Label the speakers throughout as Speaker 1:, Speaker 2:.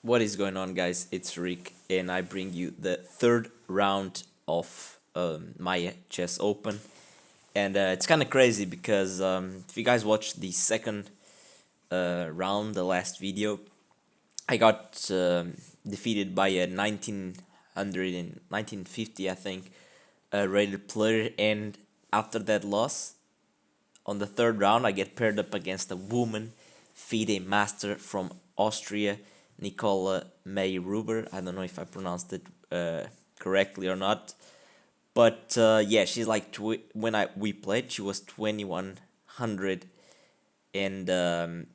Speaker 1: What is going on, guys? It's Rick, and I bring you the third round of my chess open. And it's kind of crazy because if you guys watched the second round, the last video, I got defeated by a 1900 and 1950, I think, rated player. And after that loss, on the third round, I get paired up against a woman, FIDE master from Austria, Nicola May Ruber. I don't know if I pronounced it correctly or not, but yeah, she's like when I we played, she was 2100, and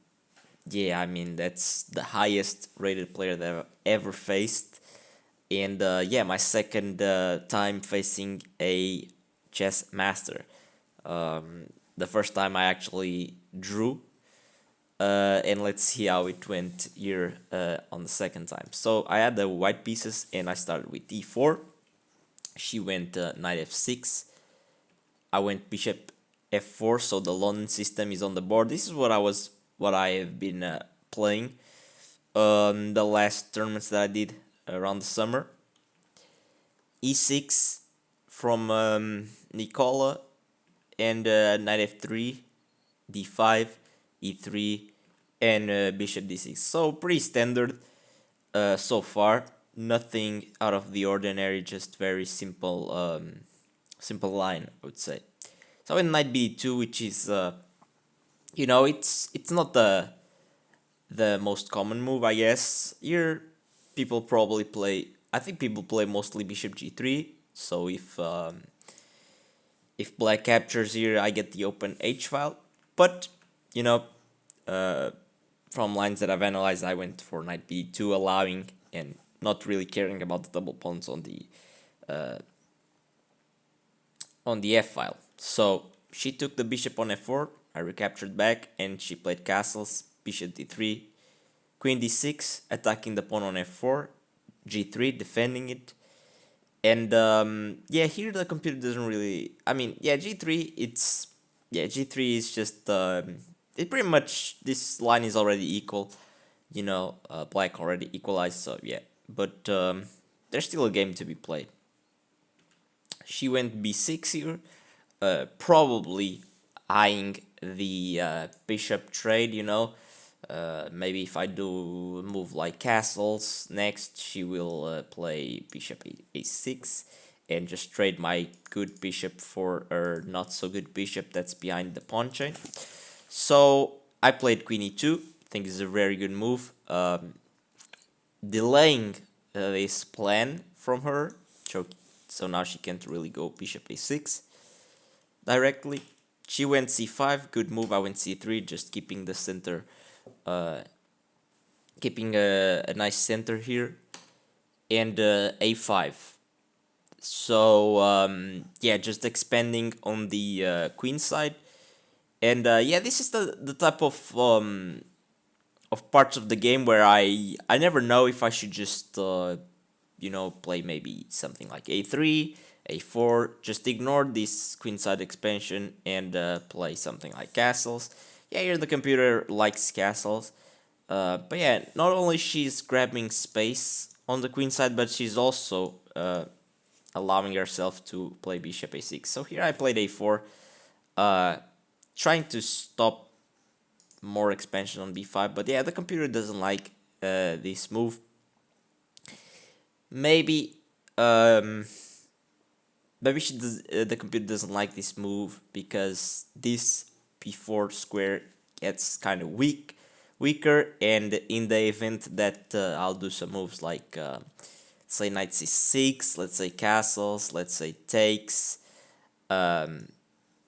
Speaker 1: yeah, I mean that's the highest rated player that I've ever faced, and yeah, my second time facing a chess master. The first time I actually drew, and let's see how it went here on the second time. So I had the white pieces, and I started with e4. She went knight f6. I went bishop f4. So the London system is on the board. This is what I have been playing the last tournaments that I did around the summer. e6 from Nicola, and knight f3, d5, e3, and bishop d6. So pretty standard so far. Nothing out of the ordinary. Just very simple, simple line, I would say. So in knight b2, which is it's not the most common move, I guess. Here, people probably play. I think people play mostly bishop g3. So if black captures here, I get the open h file. But you know, uh, from lines that I've analyzed, I went for knight b2, allowing and not really caring about the double pawns on the f file. So she took the bishop on f4. I recaptured back, and she played castles, bishop d3, queen d6, attacking the pawn on f4, g3, defending it. And yeah, here the computer doesn't really. I mean, yeah, g3. G3 is just it pretty much, this line is already equal. Black already equalized. So yeah, but there's still a game to be played. She went b6 here, probably eyeing the bishop trade. Maybe if I do a move like castles next, she will play bishop a6 and just trade my good bishop for her not so good bishop that's behind the pawn chain. So I played queen e2. I think it's a very good move. Delaying this plan from her, so now she can't really go bishop a6 directly. She went c5, good move. I went c3, just keeping the center, keeping a nice center here, and a5. So yeah, just expanding on the queen side, and yeah, this is the type of parts of the game where I never know if I should just play maybe something like a3, a4, just ignore this queenside expansion and play something like castles. Yeah, here the computer likes castles. But yeah, not only she's grabbing space on the queen side, but she's also allowing herself to play bishop a6. So here I played a4, trying to stop more expansion on b5. But yeah, the computer doesn't like this move. Maybe maybe the computer doesn't like this move because this p4 square gets kind of weaker, and in the event that I'll do some moves like say knight c6, let's say castles, let's say um,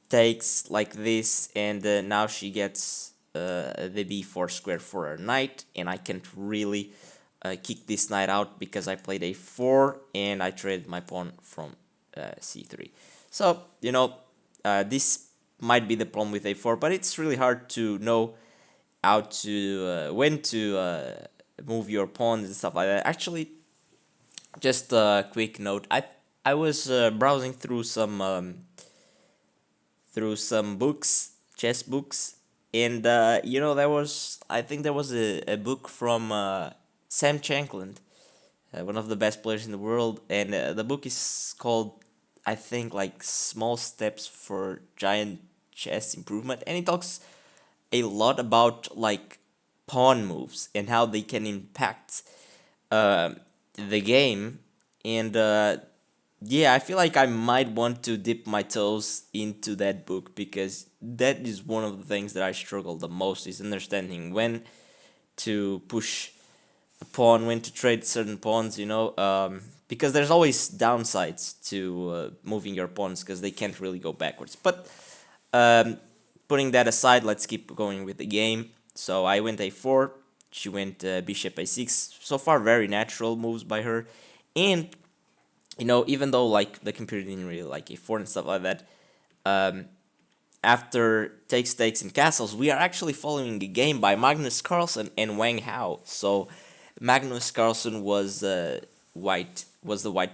Speaker 1: takes like this, and now she gets the b4 square for her knight, and I can't really kick this knight out because I played a4 and I traded my pawn from c3. So this might be the problem with a4, but it's really hard to know how to when to move your pawns and stuff like that. Actually, just a quick note: I was browsing through some books, chess books, and there was, I think there was a book from Sam Shankland, one of the best players in the world, and the book is called, I think, like Small Steps for Giant Chess Improvement, and it talks a lot about like pawn moves and how they can impact uh, the game. And yeah, I feel like I might want to dip my toes into that book because that is one of the things that I struggle the most is understanding when to push a pawn, when to trade certain pawns, because there's always downsides to moving your pawns because they can't really go backwards. But um, putting that aside, let's keep going with the game. So I went a4, she went bishop a6. So far, very natural moves by her. And, even though like the computer didn't really like a4 and stuff like that, um, after takes, takes, and castles, we are actually following a game by Magnus Carlsen and Wang Hao. So Magnus Carlsen was the white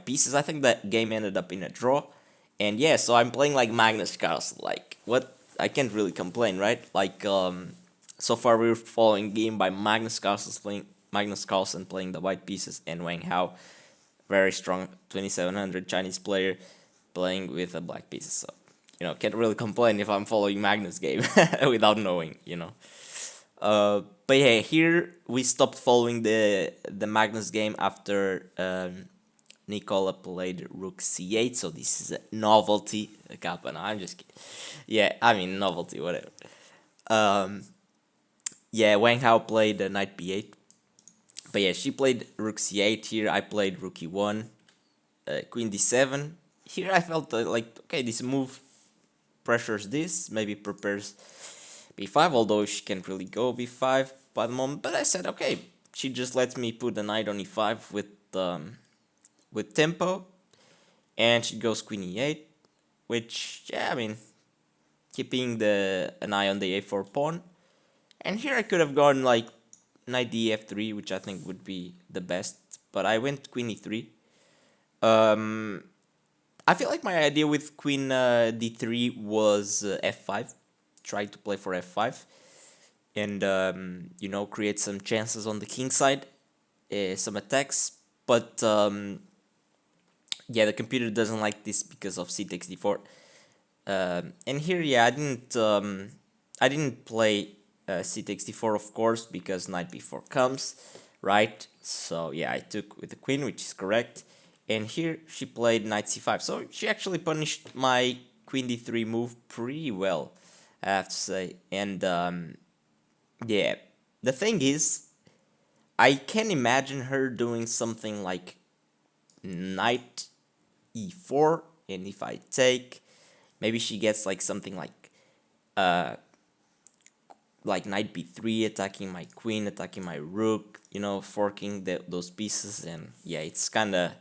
Speaker 1: pieces. I think that game ended up in a draw. And yeah, so I'm playing like Magnus Carlsen. Like what I can't really complain, right? Like so far we're following game by Magnus Carlsen playing the white pieces and Wang Hao, very strong 2700 Chinese player playing with the black pieces. So can't really complain if I'm following Magnus game without knowing. But yeah, here we stopped following the Magnus game after Nicola played Rook C8, so this is a novelty. Kappa, no, I'm just kidding. Yeah, I mean novelty, whatever. Um, yeah, Wang Hao played Knight B8, but yeah, she played Rook C8. Here I played Rook E1, Queen D7. Here I felt like okay, this move pressures this, maybe prepares b5, although she can't really go b5 by the moment. But I said, okay, she just lets me put the knight on e5 with tempo, and she goes queen e8, which, yeah, I mean, keeping an eye on the a4 pawn. And here I could have gone like knight df3, which I think would be the best, but I went queen e3. I feel like my idea with queen d3 was f5, try to play for f5, and create some chances on the king side, some attacks. But yeah, the computer doesn't like this because of c takes d4. And here, yeah, I didn't play c takes d4, of course, because knight b4 comes, right? So yeah, I took with the queen, which is correct. And here she played knight c5. So she actually punished my queen d3 move pretty well, I have to say. And yeah, the thing is, I can imagine her doing something like knight e4, and if I take, maybe she gets like something uh like knight b3, attacking my queen, attacking my rook, forking those pieces. And yeah, it's kind of,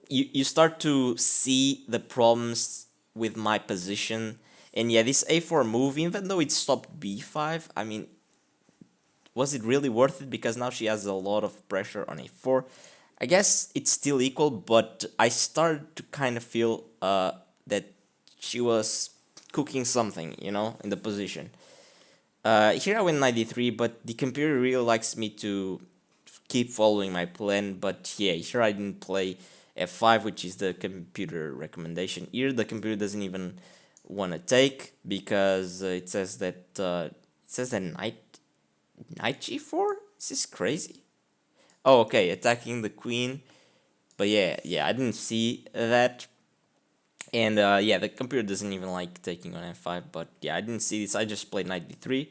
Speaker 1: you start to see the problems with my position. And yeah, this a4 move, even though it stopped b5, I mean, was it really worth it? Because now she has a lot of pressure on a4. I guess it's still equal, but I started to kind of feel that she was cooking something, in the position. Here I went knight d3, but the computer really likes me to keep following my plan. But yeah, here I didn't play f5, which is the computer recommendation. Here the computer doesn't even want to take because it says that knight g4. This is crazy. Oh, okay, attacking the queen. But yeah, I didn't see that. And yeah, the computer doesn't even like taking on f5. But yeah, I didn't see this. I just played knight d3.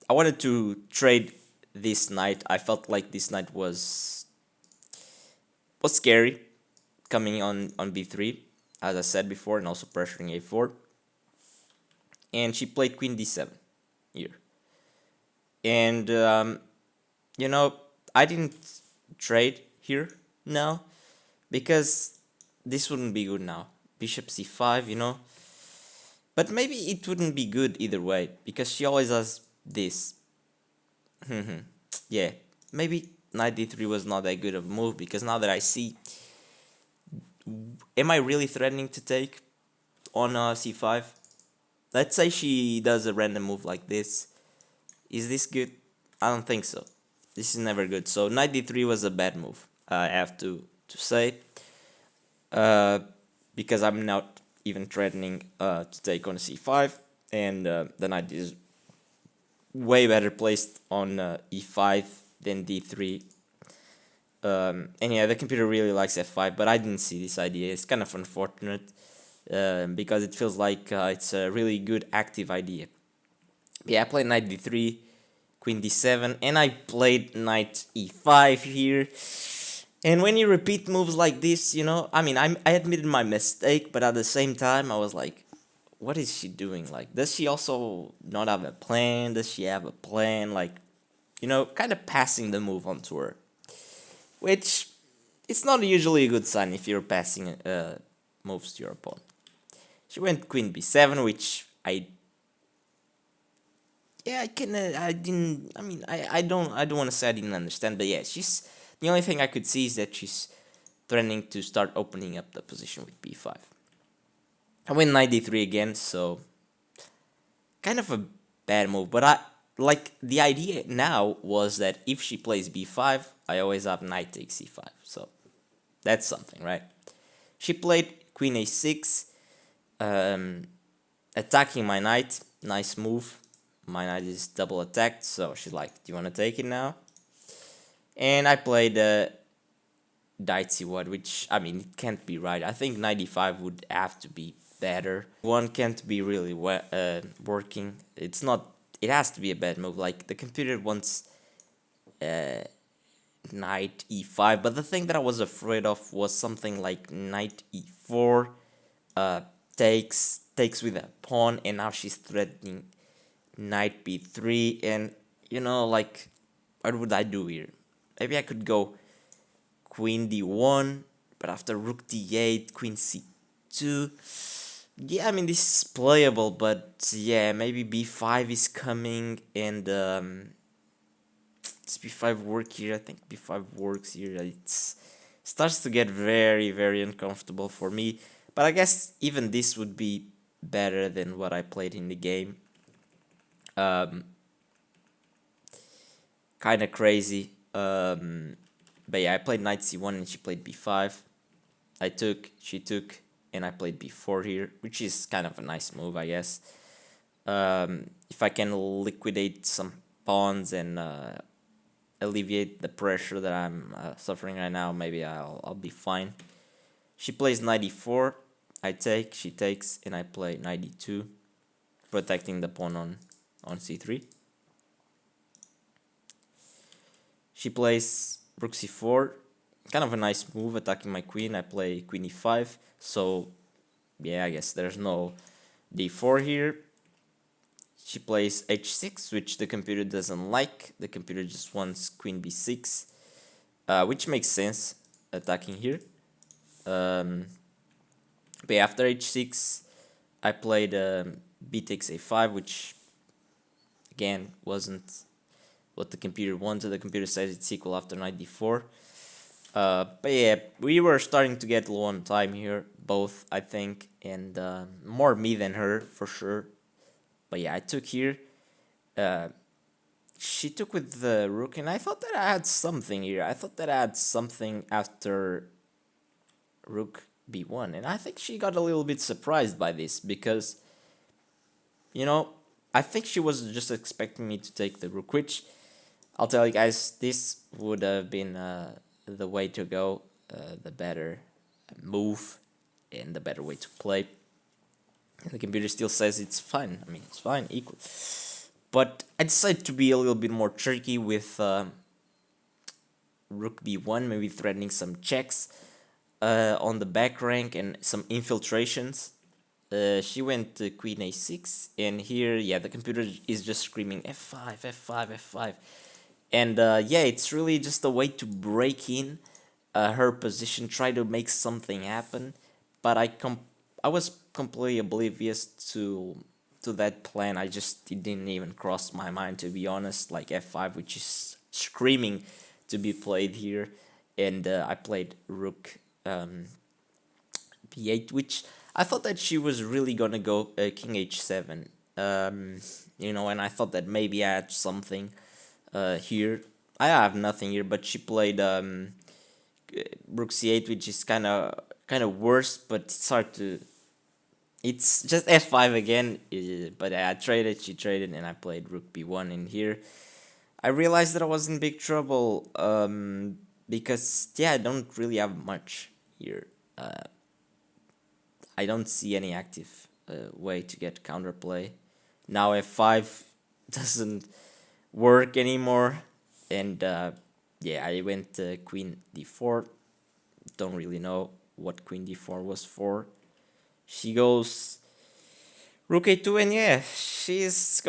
Speaker 1: I wanted to trade this knight. I felt like this knight was scary coming on b3, as I said before, and also pressuring a4. And she played queen d7 here. And I didn't trade here now because this wouldn't be good now. Bishop c5. But maybe it wouldn't be good either way because she always has this. Yeah, maybe knight d3 was not that good of a move because now that I see, am I really threatening to take on c5? Let's say she does a random move like this. Is this good? I don't think so. This is never good. So knight d3 was a bad move. I have to say, uh, because I'm not even threatening to take on c5, and the knight is way better placed on e5 than d3. And yeah, the computer really likes f5, but I didn't see this idea. It's kind of unfortunate because it feels like it's a really good active idea. Yeah, I played knight d3, queen d7, and I played knight e5 here. And when you repeat moves like this, you know, I mean, I admitted my mistake, but at the same time, I was like, what is she doing? Like, does she also not have a plan? Does she have a plan? Like, you know, kind of passing the move on to her. Which, it's not usually a good sign if you're passing moves to your opponent. She went queen b7, which yeah, I can. I didn't. I mean, I don't. I don't want to say I didn't understand, but yeah, she's. The only thing I could see is that she's threatening to start opening up the position with b5. I went knight d3 again, so kind of a bad move. But I like the idea now was that if she plays b5, I always have knight takes c5. So that's something, right? She played queen a6, um, attacking my knight. Nice move. My knight is double attacked, so she's like, "Do you want to take it now?" And I played knight c1, which I mean it can't be right. I think knight e5 would have to be better. One can't be really working. It's not. It has to be a bad move. Like the computer wants knight e5, but the thing that I was afraid of was something like knight e4, uh, takes with a pawn, and now she's threatening knight b3, and you know, like, what would I do here? Maybe I could go queen d1, but after rook d8, queen c2. Yeah, I mean, this is playable, but yeah, maybe b5 is coming, and does b5 work here? I think b5 works here. It's starts to get very, very uncomfortable for me, but I guess even this would be better than what I played in the game. Um, Kind of crazy. But yeah, I played knight c1 and she played b5. I took, she took, and I played b4 here, which is kind of a nice move, I guess. If I can liquidate some pawns and alleviate the pressure that I'm suffering right now, maybe I'll be fine. She plays knight e4. I take, she takes, and I play knight e2, protecting the pawn on c3. She plays rook c4, kind of a nice move, attacking my queen. I play queen e5, so yeah, I guess there's no d4 here. She plays h6, which the computer doesn't like. The computer just wants queen b6, which makes sense, attacking here. But after h6, I played b takes a5, which again wasn't what the computer wanted. The computer says it's equal after knight d4. But yeah, we were starting to get low on time here, both, I think, and more me than her, for sure. But yeah, I took here. She took with the rook, and I thought that I had something here. I thought that I had something after rook b1, and I think she got a little bit surprised by this, because, you know, I think she was just expecting me to take the rook, which, I'll tell you guys, this would have been the way to go, the better move, and the better way to play. And the computer still says it's fine. I mean, it's fine, equal. But I decided to be a little bit more tricky with rook b1, maybe threatening some checks on the back rank and some infiltrations. She went queen a6, and here, yeah, the computer is just screaming f5, f5, f5. And yeah, it's really just a way to break in her position, try to make something happen. But I was completely oblivious to that plan. It didn't even cross my mind, to be honest. Like f5, which is screaming to be played here, and I played rook b8, which I thought that she was really gonna go king h7. You know, and I thought that maybe I had something here. I have nothing here, but she played rook c8, which is kind of worse, but it's hard to. It's just f5 again, but I traded, she traded, and I played rook b1 in here. I realized that I was in big trouble because, yeah, I don't really have much here. I don't see any active way to get counterplay. Now f5 doesn't work anymore, and yeah, I went queen d4. Don't really know what queen d4 was for. She goes rook a2, and yeah, it's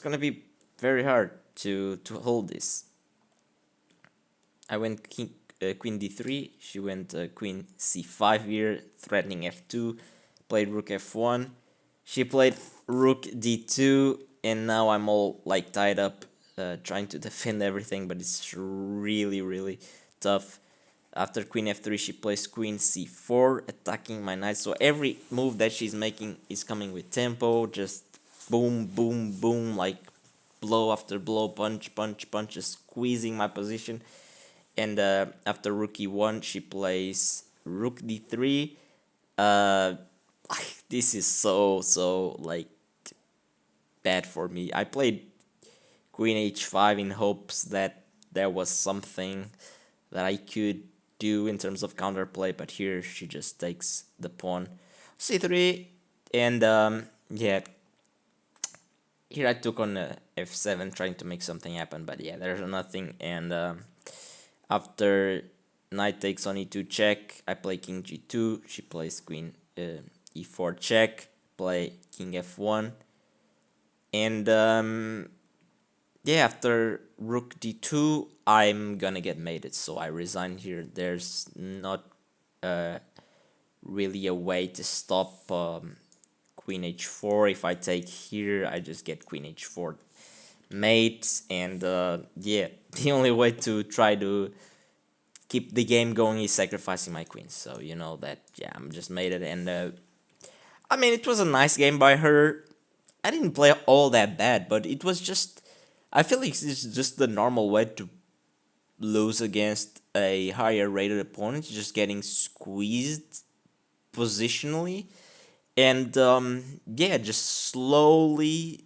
Speaker 1: gonna be very hard to hold this. I went queen d3. She went queen c5 here, threatening f2. Played rook f1. She played rook d2, and now I'm all like tied up, trying to defend everything, but it's really, really tough. After queen f3, she plays queen c4, attacking my knight. So every move that she's making is coming with tempo, just boom, boom, boom, like blow after blow, punch, punch, punch, just squeezing my position. And after rook e1, she plays rook d3. This is so like bad for me. I played queen h5 in hopes that there was something that I could do in terms of counterplay, but here she just takes the pawn c3, and yeah, here I took on f7 trying to make something happen, but yeah, there's nothing. And after knight takes on e2 check, I play king g2. She plays queen e4 check, play king f1, and yeah, after rook d2, I'm gonna get mated, so I resign here. There's not really a way to stop queen h4. If I take here, I just get queen h4 mate, and yeah, the only way to try to keep the game going is sacrificing my queen. So you know that, yeah, I'm just mated, and I mean, it was a nice game by her. I didn't play all that bad, but it was just, I feel like it's just the normal way to lose against a higher rated opponent, just getting squeezed positionally, and yeah, just slowly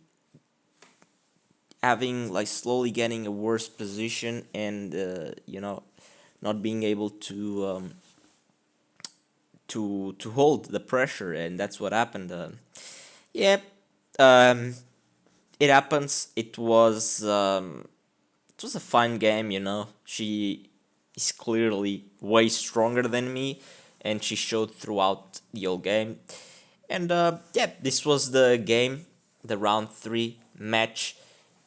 Speaker 1: getting a worse position, and not being able to hold the pressure, and that's what happened. Yeah, um, it happens. It was a fun game. She is clearly way stronger than me, and she showed throughout the whole game. And yeah, this was the game, the round 3 match.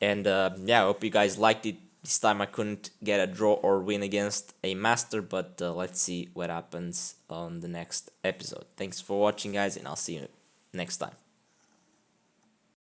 Speaker 1: And yeah, I hope you guys liked it. This time I couldn't get a draw or win against a master, but let's see what happens on the next episode. Thanks for watching, guys, and I'll see you next time.